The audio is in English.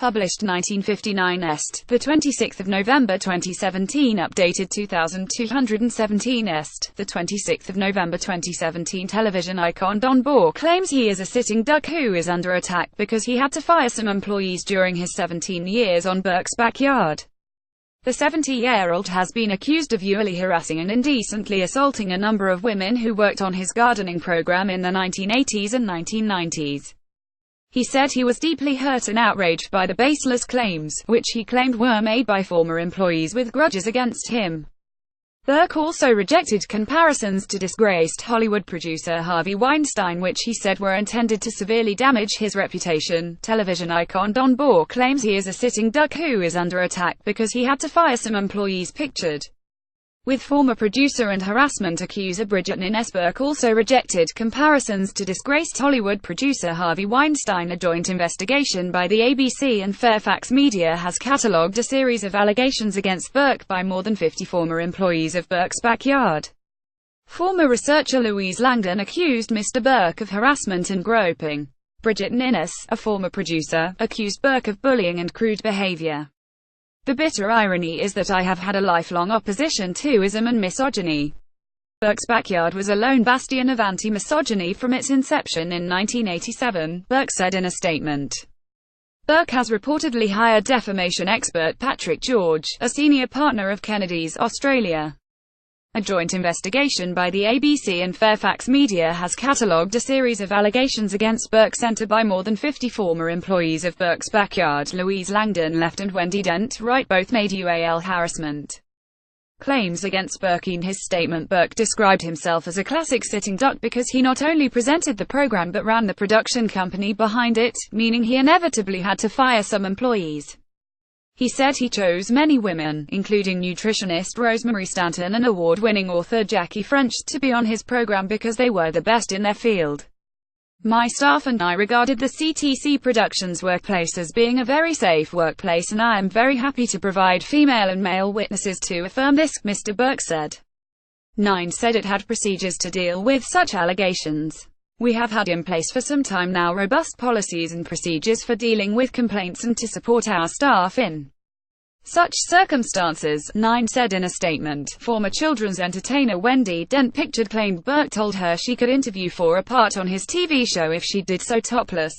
Published 1959 est. 26 November 2017. Updated 2217 est. 26 November 2017. Television icon Don Burke claims he is a sitting duck who is under attack because he had to fire some employees during his 17 years on Burkes Backyard. The 70-year-old has been accused of ually harassing and indecently assaulting a number of women who worked on his gardening program in the 1980s and 1990s. He said he was deeply hurt and outraged by the baseless claims, which he claimed were made by former employees with grudges against him. Burke also rejected comparisons to disgraced Hollywood producer Harvey Weinstein, which he said were intended to severely damage his reputation. Television icon Don Burke claims he is a sitting duck who is under attack because he had to fire some employees pictured with former producer and harassment accuser Burke also rejected comparisons to disgraced Hollywood producer Harvey Weinstein. A joint investigation by the ABC and Fairfax Media has catalogued a series of allegations against Burke by more than 50 former employees of Burkes Backyard. Former researcher Louise Langdon accused Mr. Burke of harassment and groping. Bridget Ninnis, a former producer, accused Burke of bullying and crude behavior. The bitter irony is that I have had a lifelong opposition to ism and misogyny. Burkes Backyard was a lone bastion of anti-misogyny from its inception in 1987, Burke said in a statement. Burke has reportedly hired defamation expert Patrick George, a senior partner of Kennedy's, Australia. A joint investigation by the ABC and Fairfax Media has catalogued a series of allegations against Burke centered by more than 50 former employees of Burkes Backyard. Louise Langdon left and Wendy Dent Wright both made uall harassment claims against Burke. In his statement, Burke described himself as a classic sitting duck because he not only presented the program but ran the production company behind it, meaning he inevitably had to fire some employees. He said he chose many women, including nutritionist Rosemary Stanton and award-winning author Jackie French, to be on his program because they were the best in their field. My staff and I regarded the CTC Productions workplace as being a very safe workplace, and I am very happy to provide female and male witnesses to affirm this, Mr. Burke said. 9 said it had procedures to deal with such allegations. We have had in place for some time now robust policies and procedures for dealing with complaints and to support our staff in such circumstances, 9 said in a statement. Former children's entertainer Wendy Dent claimed Burke told her she could interview for a part on his TV show if she did so topless.